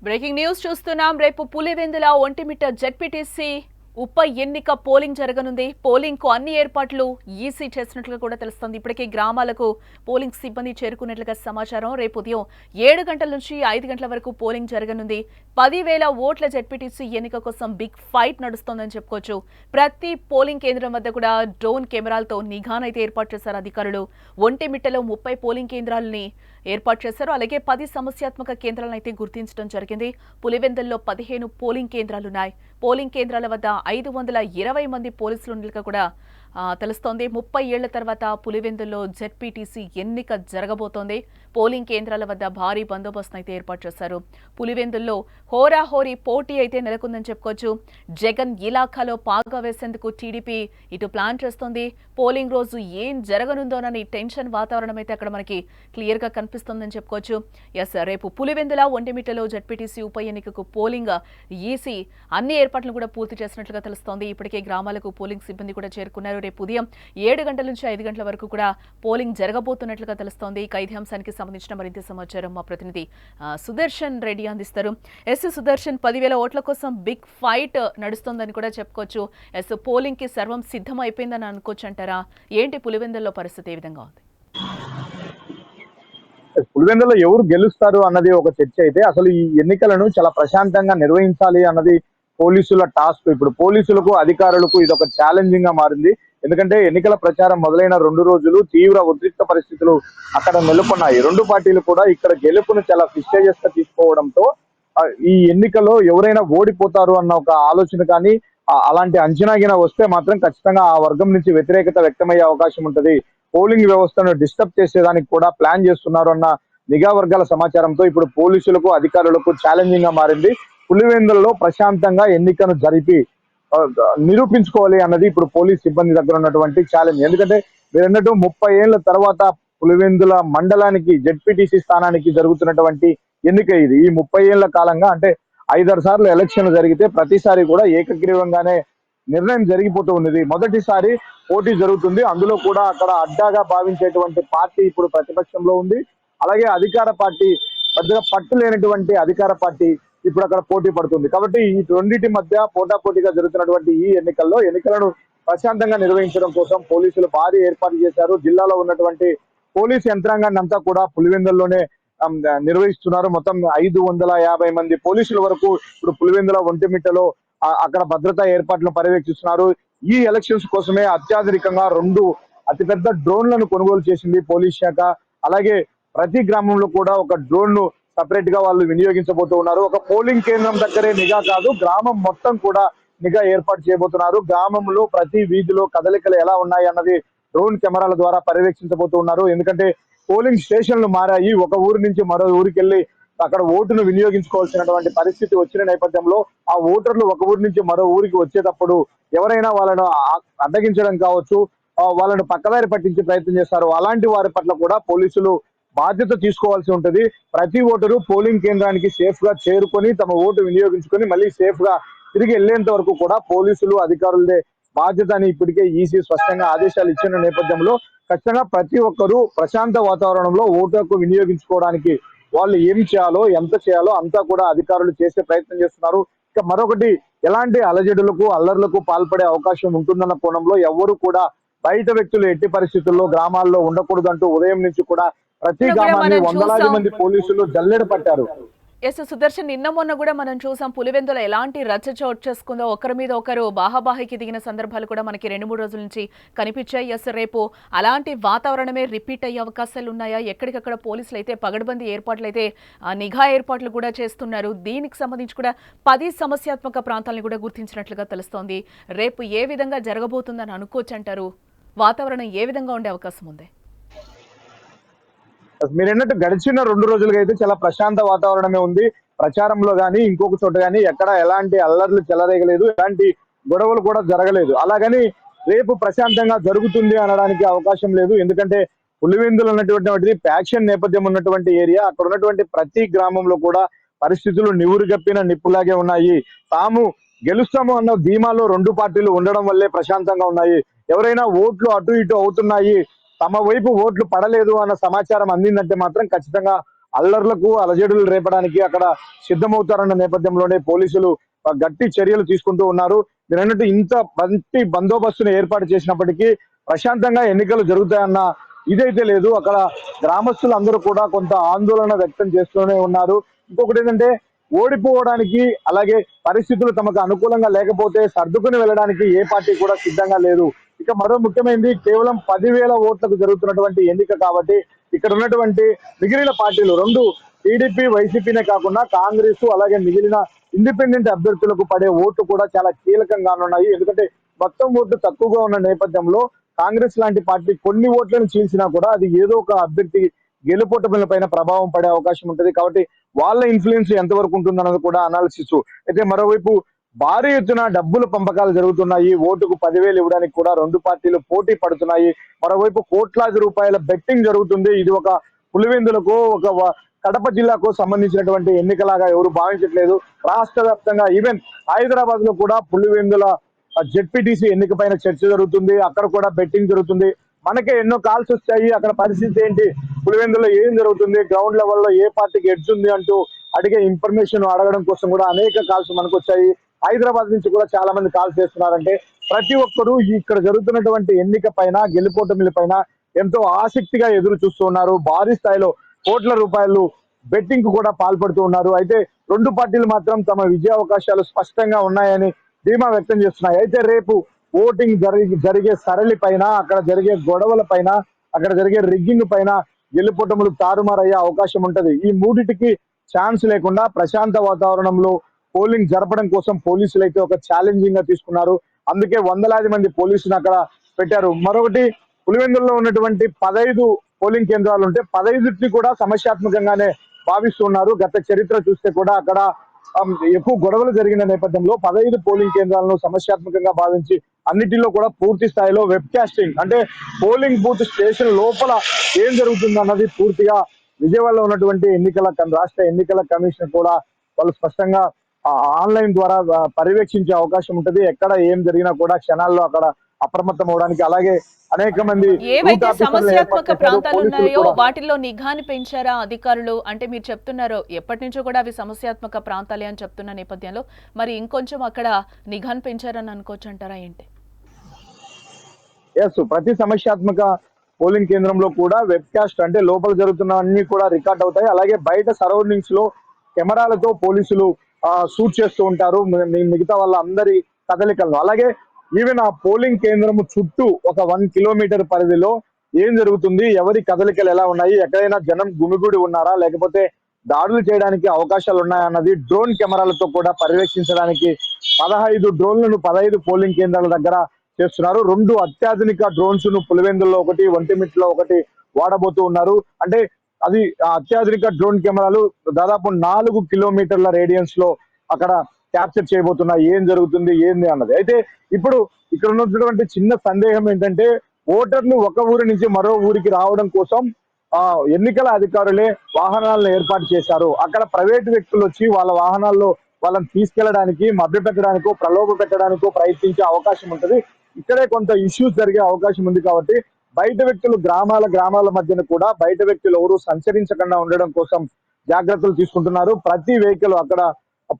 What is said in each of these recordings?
Breaking news చూస్తున్నాం. రేపు Pulivendula Vontimitta ZPTC ఉప ఎన్నిక పోలింగ్ జరగనుంది. పోలింగ్ కు అన్ని ఏర్పాట్లు ఈసీ చేసినట్లుగా కూడా తెలుస్తోంది. ఇప్పటికే గ్రామాలకు పోలింగ్ సిబ్బంది చేరుకున్నట్లుగా సమాచారం. రేపు ఉదయం 7 గంటల నుంచి 5 గంటల వరకు పోలింగ్ జరగనుంది. 10,000 ఓట్ల జెడ్పీటీసీ ఎన్నిక కోసం బిగ్ ఫైట్ నడుస్తోందని చెప్పుకోవచ్చు. ప్రతి పోలింగ్ కేంద్రం వద్ద కూడా డ్రోన్ కెమెరాలతో నిఘానైతే ఏర్పాటు చేశారు అధికారులు. ఒంటిమిట్టలో 30 పోలింగ్ కేంద్రాలని ఏర్పాటు చేశారు. అలాగే 10 సమస్యాత్మక కేంద్రాలను అయితే గుర్తించడం జరిగింది. పులివెందుల్లో 15 పోలింగ్ కేంద్రాలున్నాయి. పోలింగ్ కేంద్రాల వద్ద 520 మంది పోలీసులు ఉన్నట్లుగా కూడా తెలుస్తోంది. 30 ఏళ్ల తర్వాత పులివెందుల్లో జెడ్పీటీసీ ఎన్నిక జరగబోతోంది. పోలింగ్ కేంద్రాల వద్ద భారీ బందోబస్తును అయితే ఏర్పాటు చేశారు. పులివెందుల్లో హోరాహోరీ పోటీ అయితే నెలకొందని చెప్పుకోవచ్చు. జగన్ ఇలాఖాలో పాగా వేసేందుకు టీడీపీ ఇటు ప్లాన్ చేస్తోంది. పోలింగ్ రోజు ఏం జరగనుందోనని టెన్షన్ వాతావరణం అయితే అక్కడ మనకి క్లియర్ గా కనిపిస్తోందని చెప్పుకోవచ్చు. రేపు పులివెందుల ఒంటిమిట్టలో జెడ్పీటీసీ ఉప ఎన్నికకు పోలింగ్ ఈసీ అన్ని ఏర్పాట్లు కూడా పూర్తి చేసినట్లుగా తెలుస్తోంది. ఇప్పటికే గ్రామాలకు పోలింగ్ సిబ్బంది కూడా చేరుకున్నారు. రేపు ఉదయం 7 గంటల నుంచి 5 గంటల వరకు కూడా పోలింగ్ జరగబోతున్నట్లుగా తెలుస్తోంది. ఇదే అంశానికి సంబంధించిన మరింత సమాచారం మా ప్రతినిధి సుదర్శన్ రెడ్డి అందిస్తారు. సుదర్శన్, 10,000 ఓట్ల కోసం బిగ్ ఫైట్ నడుస్తోందని కూడా చెప్పుకోవచ్చు. పోలింగ్ కి సర్వం సిద్ధం అయిపోయిందని అనుకోవచ్చు అంటారా? ఏంటి పులివెందుల్లో పరిస్థితి ఏ విధంగా ఉంది? పులివెందులో ఎవరు గెలుస్తారు అన్నది ఒక చర్చ అయితే, అసలు ఈ ఎన్నికలను చాలా ప్రశాంతంగా నిర్వహించాలి అన్నది పోలీసుల టాస్క్. ఇప్పుడు పోలీసులకు అధికారులకు ఇది ఒక ఛాలెంజింగ్ గా మారింది. ఎందుకంటే ఎన్నికల ప్రచారం మొదలైన 2 రోజులు తీవ్ర ఉద్రిక్త పరిస్థితులు అక్కడ నెలకొన్నాయి. 2 పార్టీలు కూడా ఇక్కడ గెలుపును చాలా ప్రెస్టీజియస్ గా తీసుకోవడంతో ఈ ఎన్నికలో ఎవరైనా ఓడిపోతారు అన్న ఒక ఆలోచన కానీ అలాంటి అంచనాగిన వస్తే మాత్రం ఖచ్చితంగా ఆ వర్గం నుంచి వ్యతిరేకత వ్యక్తమయ్యే అవకాశం ఉంటది. పోలింగ్ వ్యవస్థను డిస్టర్బ్ చేసేదానికి కూడా ప్లాన్ చేస్తున్నారు అన్న నిఘా వర్గాల సమాచారంతో ఇప్పుడు పోలీసులకు అధికారులకు ఛాలెంజింగ్ గా మారింది. పులివెందులలో ప్రశాంతంగా ఎన్నికను జరిపి నిరూపించుకోవాలి అన్నది ఇప్పుడు పోలీస్ సిబ్బంది దగ్గర ఉన్నటువంటి ఛాలెంజ్. ఎందుకంటే మీరన్నట్టు 30 ఏళ్ల తర్వాత పులివెందుల మండలానికి జెడ్పీటీసీ స్థానానికి జరుగుతున్నటువంటి ఎన్నిక ఇది. ఈ 30 ఏళ్ల కాలంగా అంటే 5-6 సార్లు ఎలక్షన్లు జరిగితే ప్రతిసారి కూడా ఏకగ్రీవంగానే నిర్ణయం జరిగిపోతూ ఉన్నది. మొదటిసారి పోటీ జరుగుతుంది. అందులో కూడా అక్కడ అడ్డాగా భావించేటువంటి పార్టీ ఇప్పుడు ప్రతిపక్షంలో ఉంది. అలాగే అధికార పార్టీ పెద్దగా పట్టు లేనటువంటి అధికార పార్టీ ఇప్పుడు అక్కడ పోటీ పడుతుంది. కాబట్టి ఈ రెండింటి మధ్య పోటాపోటీగా జరుగుతున్నటువంటి ఈ ఎన్నికలను ప్రశాంతంగా నిర్వహించడం కోసం పోలీసులు భారీ ఏర్పాట్లు చేశారు. జిల్లాలో ఉన్నటువంటి పోలీసు యంత్రాంగాన్ని అంతా కూడా పులివెందుల్లోనే నిర్వహిస్తున్నారు. మొత్తం 550 మంది పోలీసుల వరకు ఇప్పుడు పులివెందుల ఒంటిమిట్టలో అక్కడ భద్రతా ఏర్పాట్లను పర్యవేక్షిస్తున్నారు. ఈ ఎలక్షన్స్ కోసమే అత్యాధునికంగా 2 అతిపెద్ద డ్రోన్లను కొనుగోలు చేసింది పోలీస్ శాఖ. అలాగే ప్రతి గ్రామంలో కూడా ఒక డ్రోన్ ను సపరేట్ గా వాళ్ళు వినియోగించబోతూ ఉన్నారు. ఒక పోలింగ్ కేంద్రం దగ్గరే నిఘా కాదు, గ్రామం మొత్తం కూడా నిఘా ఏర్పాటు చేయబోతున్నారు. గ్రామంలో ప్రతి వీధిలో కదలికలు ఎలా ఉన్నాయి అన్నది డ్రోన్ కెమెరాల ద్వారా పర్యవేక్షించబోతూ ఉన్నారు. ఎందుకంటే పోలింగ్ స్టేషన్లు మారాయి. ఒక ఊరు నుంచి మరో ఊరికి వెళ్ళి అక్కడ ఓటును వినియోగించుకోవాల్సినటువంటి పరిస్థితి వచ్చిన నేపథ్యంలో ఆ ఓటర్లు ఒక ఊరి నుంచి మరో ఊరికి వచ్చేటప్పుడు ఎవరైనా వాళ్ళను అడ్డగించడం కావచ్చు, వాళ్ళను పక్కదారి పట్టించే ప్రయత్నం చేస్తారు. అలాంటి వారి పట్ల కూడా పోలీసులు బాధ్యత తీసుకోవాల్సి ఉంటది. ప్రతి ఓటరు పోలింగ్ కేంద్రానికి సేఫ్ గా చేరుకొని తమ ఓటు వినియోగించుకొని మళ్ళీ సేఫ్ గా తిరిగి వెళ్లేంత వరకు కూడా పోలీసులు అధికారులదే బాధ్యత అని ఇప్పటికే ఈసీ స్పష్టంగా ఆదేశాలు ఇచ్చిన నేపథ్యంలో ఖచ్చితంగా ప్రతి ఒక్కరూ ప్రశాంత వాతావరణంలో ఓటు హక్కు వినియోగించుకోవడానికి వాళ్ళు ఏం చేయాలో ఎంత చేయాలో అంతా కూడా అధికారులు చేసే ప్రయత్నం చేస్తున్నారు. ఇక మరొకటి, ఎలాంటి అలజడులకు అల్లర్లకు పాల్పడే అవకాశం ఉంటుందన్న కోణంలో ఎవరు కూడా బయట వ్యక్తులు ఎట్టి పరిస్థితుల్లో గ్రామాల్లో ఉండకూడదంటూ ఉదయం నుంచి కూడా ప్రతి గ్రామాన్ని వందలాది మంది పోలీసులు జల్లెడ పట్టారు. సుదర్శన్, నిన్న మొన్న కూడా మనం చూసాం పులివెందులో ఎలాంటి రచ్చ చోటు చేసుకుందో, ఒకరి మీద ఒకరు బాహాబాహికి దిగిన సందర్భాలు కూడా మనకి 2-3 రోజుల నుంచి కనిపించాయి. రేపు అలాంటి వాతావరణమే రిపీట్ అయ్యే అవకాశాలు ఉన్నాయా? ఎక్కడికక్కడ పోలీసులు అయితే పగడ్బందీ ఏర్పాట్లు అయితే నిఘా ఏర్పాట్లు కూడా చేస్తున్నారు. దీనికి సంబంధించి కూడా 10 సమస్యాత్మక ప్రాంతాలను కూడా గుర్తించినట్లుగా తెలుస్తోంది. రేపు ఏ విధంగా జరగబోతుందని అనుకోవచ్చు అంటారు? వాతావరణం ఏ విధంగా ఉండే అవకాశం ఉంది? మీరన్నట్టు గడిచిన 2 రోజులుగా అయితే చాలా ప్రశాంత వాతావరణమే ఉంది. ప్రచారంలో గానీ ఇంకొక చోట గానీ ఎక్కడ ఎలాంటి అల్లర్లు చెలరేగలేదు, ఎలాంటి గొడవలు కూడా జరగలేదు. అలాగని రేపు ప్రశాంతంగా జరుగుతుంది అనడానికి అవకాశం లేదు. ఎందుకంటే పులివెందులు ఉన్నటువంటి ప్యాక్షన్ నేపథ్యం ఉన్నటువంటి ఏరియా. అక్కడ ఉన్నటువంటి ప్రతి గ్రామంలో కూడా పరిస్థితులు నివురుగప్పిన నిప్పులాగే ఉన్నాయి. తాము గెలుస్తాము అన్న ధీమాలో 2 పార్టీలు ఉండడం వల్లే ప్రశాంతంగా ఉన్నాయి. ఎవరైనా ఓట్లు అటు ఇటు అవుతున్నాయి, తమ వైపు ఓట్లు పడలేదు అన్న సమాచారం అందిందంటే మాత్రం ఖచ్చితంగా అల్లర్లకు అలజడులు రేపడానికి అక్కడ సిద్ధమవుతారన్న నేపథ్యంలోనే పోలీసులు గట్టి చర్యలు తీసుకుంటూ ఉన్నారు. మీరు అన్నట్టు ఇంత మంచి బందోబస్తును ఏర్పాటు చేసినప్పటికీ ప్రశాంతంగా ఎన్నికలు జరుగుతాయన్న ఇదైతే లేదు. అక్కడ గ్రామస్తులు అందరూ కూడా కొంత ఆందోళన వ్యక్తం చేస్తూనే ఉన్నారు. ఇంకొకటి ఏంటంటే ఓడిపోవడానికి అలాగే పరిస్థితులు తమకు అనుకూలంగా లేకపోతే సర్దుకుని వెళ్ళడానికి ఏ పార్టీ కూడా సిద్ధంగా లేదు. ఇక మరో ముఖ్యమైనది కేవలం 10,000 ఓట్లకు జరుగుతున్నటువంటి ఎన్నిక కాబట్టి ఇక్కడ ఉన్నటువంటి మిగిలిన పార్టీలు రెండు టీడీపీ వైసీపీనే కాకుండా కాంగ్రెస్ అలాగే మిగిలిన ఇండిపెండెంట్ అభ్యర్థులకు పడే ఓట్లు కూడా చాలా కీలకంగా ఉన్నాయి. ఎందుకంటే మొత్తం ఓట్లు తక్కువగా ఉన్న నేపథ్యంలో కాంగ్రెస్ లాంటి పార్టీ కొన్ని ఓట్లను చీల్చినా కూడా అది ఏదో ఒక అభ్యర్థి గెలుపోటముల పైన ప్రభావం పడే అవకాశం ఉంటుంది. కాబట్టి వాళ్ళ ఇన్ఫ్లుయెన్స్ ఎంతవరకు ఉంటుందన్నది కూడా అనాలిసిస్. అయితే మరోవైపు భారీ ఎత్తున డబ్బుల పంపకాలు జరుగుతున్నాయి. ఓటుకు 10,000 ఇవ్వడానికి కూడా రెండు పార్టీలు పోటీ పడుతున్నాయి. మరోవైపు కోట్లాది రూపాయల బెట్టింగ్ జరుగుతుంది. ఇది ఒక పులివెందులకు ఒక కడప జిల్లాకు సంబంధించినటువంటి ఎన్నికలాగా ఎవరు భావించట్లేదు. రాష్ట్ర వ్యాప్తంగా ఈవెన్ హైదరాబాద్ లో కూడా పులివెందుల జెడ్పీటీసీ ఎన్నిక పైన చర్చ జరుగుతుంది. అక్కడ కూడా బెట్టింగ్ జరుగుతుంది. మనకే ఎన్నో కాల్స్ వచ్చాయి. అక్కడ పరిస్థితి ఏంటి, పులివెందులో ఏం జరుగుతుంది, గ్రౌండ్ లెవెల్లో ఏ పార్టీకి ఎడ్జ్ ఉంది అంటూ అడిగే ఇన్ఫర్మేషన్ అడగడం కోసం కూడా అనేక కాల్స్ మనకు వచ్చాయి. హైదరాబాద్ నుంచి కూడా చాలా మంది కాల్స్ చేస్తున్నారంటే ప్రతి ఒక్కరూ ఇక్కడ జరుగుతున్నటువంటి ఎన్నిక పైన గెలుపోటమిల పైన ఎంతో ఆసక్తిగా ఎదురు చూస్తున్నారు. భారీ స్థాయిలో కోట్ల రూపాయలు బెట్టింగ్ కు కూడా పాల్పడుతూ ఉన్నారు. అయితే రెండు పార్టీలు మాత్రం తమ విజయావకాశాలు స్పష్టంగా ఉన్నాయని ధీమా వ్యక్తం చేస్తున్నాయి. అయితే రేపు ఓటింగ్ జరిగే సరళి పైన, అక్కడ జరిగే గొడవల పైన, అక్కడ జరిగే రిగ్గింగ్ పైన గెలుపోటములు తారుమారయ్యే అవకాశం ఉంటది. ఈ మూడిటికి ఛాన్స్ లేకుండా ప్రశాంత వాతావరణంలో పోలింగ్ జరపడం కోసం పోలీసులు అయితే ఒక ఛాలెంజింగ్ గా తీసుకున్నారు. అందుకే వందలాది మంది పోలీసులు అక్కడ పెట్టారు. మరొకటి పులివెందుల్లో ఉన్నటువంటి 15 పోలింగ్ కేంద్రాలు ఉంటే 15ని కూడా సమస్యాత్మకంగానే భావిస్తున్నారు. గత చరిత్ర చూస్తే కూడా అక్కడ ఎక్కువ గొడవలు జరిగిన నేపథ్యంలో 15 పోలింగ్ కేంద్రాలను సమస్యాత్మకంగా భావించి అన్నిటిలో కూడా పూర్తి స్థాయిలో వెబ్ కాస్టింగ్ అంటే పోలింగ్ బూత్ స్టేషన్ లోపల ఏం జరుగుతుంది అన్నది పూర్తిగా విజయవాడలో ఉన్నటువంటి రాష్ట్ర ఎన్నికల కమిషన్ కూడా వాళ్ళు స్పష్టంగా ఆన్లైన్ ద్వారా పర్యవేక్షించే అవకాశం ఉంటుంది. ఎక్కడ ఏం జరిగినా కూడా క్షణాల్లో అక్కడ అప్రమత్తం అవడానికి అలాగే అనేక మంది ఏవైతే సమస్యాత్మక ప్రాంతాలు ఉన్నాయో వాటిల్లో నిఘాని పెంచారా అధికారులు? అంటే మీరు చెప్తున్నారు ఎప్పటి నుంచో కూడా అవి సమస్యాత్మక ప్రాంతాలే అని చెప్తున్న నేపథ్యంలో మరి ఇంకొంచెం అక్కడ నిఘాని పెంచారని అనుకోవచ్చు అంటారా ఏంటి? ఎస్, ప్రతి సమస్యాత్మక పోలింగ్ కేంద్రంలో కూడా వెబ్ కాస్ట్ అంటే లోపల జరుగుతున్న అన్ని కూడా రికార్డ్ అవుతాయి. అలాగే బయట సరౌండింగ్స్ లో కెమెరాలతో పోలీసులు షూట్ చేస్తూ ఉంటారు మిగతా వాళ్ళ అందరి కదలికలను. అలాగే ఈవెన్ ఆ పోలింగ్ కేంద్రం చుట్టూ ఒక 1 కిలోమీటర్ పరిధిలో ఏం జరుగుతుంది, ఎవరి కదలికలు ఎలా ఉన్నాయి, ఎక్కడైనా జనం గుమిగూడి ఉన్నారా లేకపోతే దాడులు చేయడానికి అవకాశాలు ఉన్నాయా అన్నది డ్రోన్ కెమెరాలతో కూడా పర్యవేక్షించడానికి 15 డ్రోన్లను 15 పోలింగ్ కేంద్రాల దగ్గర చేస్తున్నారు. 2 అత్యాధునిక డ్రోన్స్ ను పులివెందుల్లో ఒకటి, ఒంటిమిట్లో ఒకటి వాడబోతూ ఉన్నారు. అంటే అది అత్యాధునిక డ్రోన్ కెమెరాలు దాదాపు 4 కిలోమీటర్ల రేడియన్స్ లో అక్కడ క్యాప్చర్ చేయబోతున్నాయి ఏం జరుగుతుంది ఏంది అన్నది. అయితే ఇప్పుడు ఇక్కడ ఉన్నటువంటి చిన్న సందేహం ఏంటంటే ఓటర్లు ఒక ఊరి నుంచి మరో ఊరికి రావడం కోసం ఎన్నికల అధికారులే వాహనాలను ఏర్పాటు చేశారు. అక్కడ ప్రైవేటు వ్యక్తులు వచ్చి వాళ్ళ వాహనాల్లో వాళ్ళని తీసుకెళ్లడానికి మభ్యపెట్టడానికో ప్రలోభ పెట్టడానికో ప్రయత్నించే అవకాశం ఉంటుంది. ఇక్కడే కొంత ఇష్యూస్ జరిగే అవకాశం ఉంది. కాబట్టి బయట వ్యక్తులు గ్రామాల మధ్యన కూడా బయట వ్యక్తులు ఎవరు సంచరించకుండా ఉండడం కోసం జాగ్రత్తలు తీసుకుంటున్నారు. ప్రతి వెహికల్ అక్కడ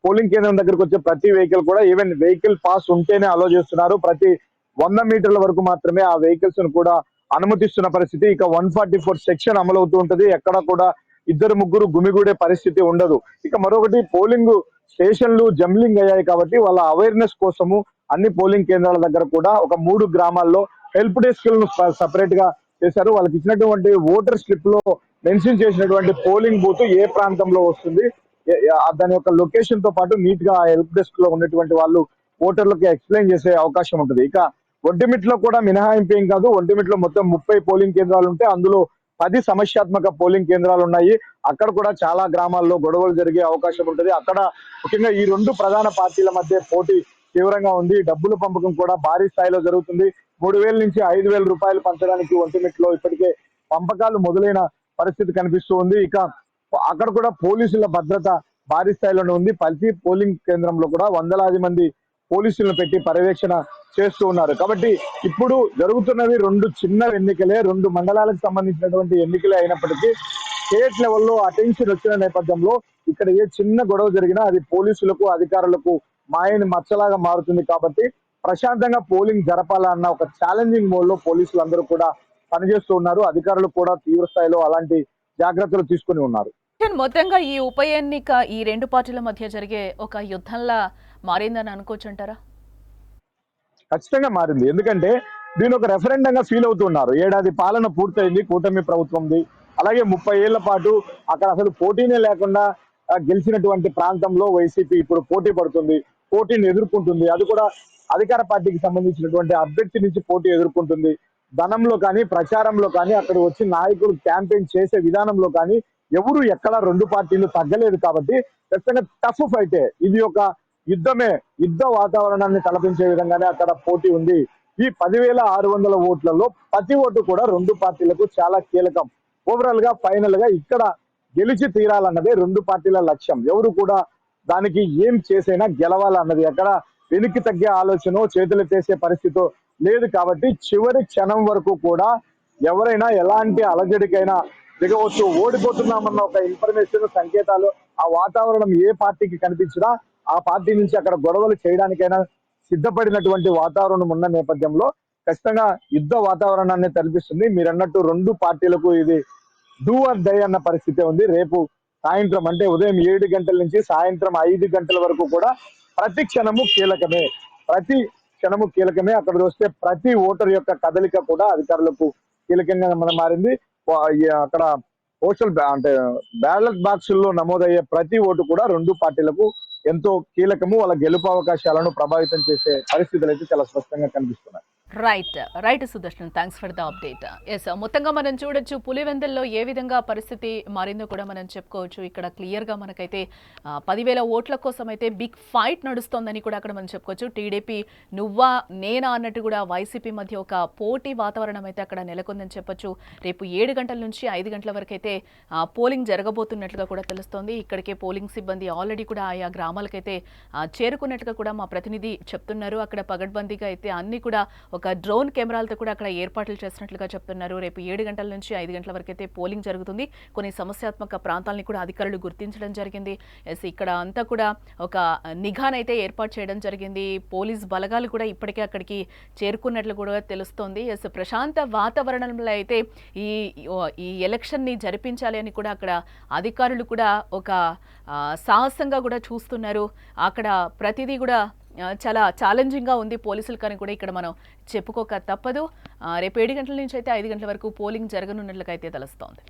పోలింగ్ కేంద్రం దగ్గరకు వచ్చే ప్రతి వెహికల్ కూడా ఈవెన్ వెహికల్ పాస్ ఉంటేనే అలో చేస్తున్నారు. ప్రతి 100 మీటర్ల వరకు మాత్రమే ఆ వెహికల్స్ ను కూడా అనుమతిస్తున్న పరిస్థితి. ఇక 144 సెక్షన్ అమలవుతూ ఉంటది. ఎక్కడ కూడా 2-3 గుమిగూడే పరిస్థితి ఉండదు. ఇక మరొకటి పోలింగ్ స్టేషన్లు జంబ్లింగ్ అయ్యాయి కాబట్టి వాళ్ళ అవేర్నెస్ కోసము అన్ని పోలింగ్ కేంద్రాల దగ్గర కూడా ఒక 3 గ్రామాల్లో హెల్ప్ డెస్క్ లను సపరేట్ గా చేశారు. వాళ్ళకి ఇచ్చినటువంటి ఓటర్ స్లిప్ లో మెన్షన్ చేసినటువంటి పోలింగ్ బూత్ ఏ ప్రాంతంలో వస్తుంది, దాని యొక్క లొకేషన్ తో పాటు నీట్ గా హెల్ప్ డెస్క్ లో ఉన్నటువంటి వాళ్ళు ఓటర్లకు ఎక్స్ప్లెయిన్ చేసే అవకాశం ఉంటుంది. ఇక ఒంటిమిట్లో కూడా మినహాయింపు ఏం కాదు. ఒంటిమిట్లో మొత్తం 30 పోలింగ్ కేంద్రాలు ఉంటే అందులో 10 సమస్యాత్మక పోలింగ్ కేంద్రాలు ఉన్నాయి. అక్కడ కూడా చాలా గ్రామాల్లో గొడవలు జరిగే అవకాశం ఉంటుంది. అక్కడ ముఖ్యంగా ఈ 2 ప్రధాన పార్టీల మధ్య పోటీ తీవ్రంగా ఉంది. డబ్బుల పంపకం కూడా భారీ స్థాయిలో జరుగుతుంది. 3,000 నుంచి 5,000 రూపాయలు పంచడానికి ఒంటిమిట్లో ఇప్పటికే పంపకాలు మొదలైన పరిస్థితి కనిపిస్తూ ఉంది. ఇక అక్కడ కూడా పోలీసుల భద్రత భారీ స్థాయిలోనే ఉంది. ప్రతి పోలింగ్ కేంద్రంలో కూడా వందలాది మంది పోలీసులను పెట్టి పర్యవేక్షణ చేస్తూ ఉన్నారు. కాబట్టి ఇప్పుడు జరుగుతున్నవి 2 చిన్న ఎన్నికలే, 2 మండలాలకు సంబంధించినటువంటి ఎన్నికలే అయినప్పటికీ స్టేట్ లెవెల్లో అటెన్షన్ వచ్చిన నేపథ్యంలో ఇక్కడ ఏ చిన్న గొడవ జరిగినా అది పోలీసులకు అధికారులకు మాయని మచ్చలాగా మారుతుంది. కాబట్టి ప్రశాంతంగా పోలింగ్ జరపాలన్న ఒక ఛాలెంజింగ్ మోడ్ లో పోలీసులు అందరూ కూడా పనిచేస్తూ ఉన్నారు. అధికారులు కూడా తీవ్ర స్థాయిలో అలాంటి జాగ్రత్తలు తీసుకుని ఉన్నారు. మొత్తంగా ఈ ఉప ఎన్నిక ఈ రెండు పార్టీల మధ్య జరిగే ఒక యుద్ధంలా మారిందని అనుకోవచ్చు అంటారా? ఖచ్చితంగా మారింది. ఎందుకంటే దీని ఒక రెఫరెండంగా ఫీల్ అవుతున్నారు. ఏడాది పాలన పూర్తయింది కూటమి ప్రభుత్వంది. అలాగే 30 ఏళ్ల పాటు అక్కడ అసలు పోటీనే లేకుండా గెలిచినటువంటి ప్రాంతంలో వైసీపీ ఇప్పుడు పోటీ పడుతుంది, పోటీని ఎదుర్కొంటుంది. అది కూడా అధికార పార్టీకి సంబంధించినటువంటి అభ్యర్థి నుంచి పోటీ ఎదుర్కొంటుంది. ధనంలో కానీ ప్రచారంలో కానీ అక్కడ వచ్చి నాయకులు క్యాంపెయిన్ చేసే విధానంలో కానీ ఎవరు ఎక్కడ రెండు పార్టీలు తగ్గలేదు. కాబట్టి ఖచ్చితంగా టఫ్ ఫైటే. ఇది ఒక యుద్ధమే, యుద్ధ వాతావరణాన్ని తలపించే విధంగానే అక్కడ పోటీ ఉంది. ఈ 10,600 ఓట్లలో ప్రతి ఓటు కూడా రెండు పార్టీలకు చాలా కీలకం. ఓవరాల్ గా ఫైనల్ గా ఇక్కడ గెలిచి తీరాలన్నదే రెండు పార్టీల లక్ష్యం. ఎవరు కూడా దానికి ఏం చేసైనా గెలవాలన్నది, అక్కడ వెనక్కి తగ్గే ఆలోచన చేతులెత్తేసే పరిస్థితి లేదు. కాబట్టి చివరి క్షణం వరకు కూడా ఎవరైనా ఎలాంటి అలజడికైనా దిగవచ్చు. ఓడిపోతున్నామన్న ఒక ఇన్ఫర్మేషన్, సంకేతాలు, ఆ వాతావరణం ఏ పార్టీకి కనిపించినా ఆ పార్టీ నుంచి అక్కడ గొడవలు చేయడానికైనా సిద్ధపడినటువంటి వాతావరణం ఉన్న నేపథ్యంలో ఖచ్చితంగా యుద్ధ వాతావరణాన్ని తలపిస్తుంది. మీరు అన్నట్టు రెండు పార్టీలకు ఇది డూ ఆర్ డై అన్న పరిస్థితి ఉంది. రేపు సాయంత్రం అంటే ఉదయం 7 గంటల నుంచి సాయంత్రం 5 గంటల వరకు కూడా ప్రతి క్షణము కీలకమే, ప్రతి క్షణము కీలకమే. అక్కడ వస్తే ప్రతి ఓటర్ యొక్క కదలిక కూడా అధికారులకు కీలకంగా మారింది. అక్కడ పోస్టల్ అంటే బ్యాలెట్ బాక్సుల్లో నమోదయ్యే ప్రతి ఓటు కూడా రెండు పార్టీలకు ఎంతో కీలకము. వాళ్ళ గెలుపు అవకాశాలను ప్రభావితం చేసే పరిస్థితులు అయితే చాలా స్పష్టంగా కనిపిస్తున్నాయి. Right Sudarshan, thanks for the update. Yes, మొత్తంగా మనం చూడొచ్చు పులివెందుల్లో ఏ విధంగా పరిస్థితి మారిందో కూడా మనం చెప్పుకోవచ్చు. ఇక్కడ క్లియర్గా మనకైతే 10,000 ఓట్ల కోసం అయితే బిగ్ ఫైట్ నడుస్తోందని కూడా అక్కడ మనం చెప్పుకోవచ్చు. టీడీపీ నువ్వా నేనా అన్నట్టు కూడా వైసీపీ మధ్య ఒక పోటీ వాతావరణం అయితే అక్కడ నెలకొందని చెప్పొచ్చు. రేపు 7 గంటల నుంచి 5 గంటల వరకు అయితే పోలింగ్ జరగబోతున్నట్లుగా కూడా తెలుస్తోంది. ఇక్కడికే పోలింగ్ సిబ్బంది ఆల్రెడీ కూడా ఆయా గ్రామాలకైతే చేరుకున్నట్టుగా కూడా మా ప్రతినిధి చెప్తున్నారు. అక్కడ పగడ్బందీగా అయితే అన్ని కూడా ఒక డ్రోన్ కెమెరాలతో కూడా అక్కడ ఏర్పాట్లు చేసినట్లుగా చెప్తున్నారు. రేపు 7 గంటల నుంచి 5 గంటల వరకు అయితే పోలింగ్ జరుగుతుంది. కొన్ని సమస్యాత్మక ప్రాంతాలని కూడా అధికారులు గుర్తించడం జరిగింది. ఎస్, ఇక్కడ అంతా కూడా ఒక నిఘానైతే ఏర్పాటు చేయడం జరిగింది. పోలీస్ బలగాలు కూడా ఇప్పటికే అక్కడికి చేరుకున్నట్లు కూడా తెలుస్తోంది. ఎస్, ప్రశాంత వాతావరణంలో అయితే ఈ ఎలక్షన్ని జరిపించాలి అని కూడా అక్కడ అధికారులు కూడా ఒక సాహసంగా కూడా చూస్తున్నారు. అక్కడ ప్రతిదీ కూడా చాలా ఛాలెంజింగ్గా ఉంది పోలీసులు కానీ కూడా ఇక్కడ మనం చెప్పుకోక తప్పదు. రేపు 7 గంటల నుంచి అయితే 5 గంటల వరకు పోలింగ్ జరగనున్నట్లుగా అయితే తెలుస్తోంది.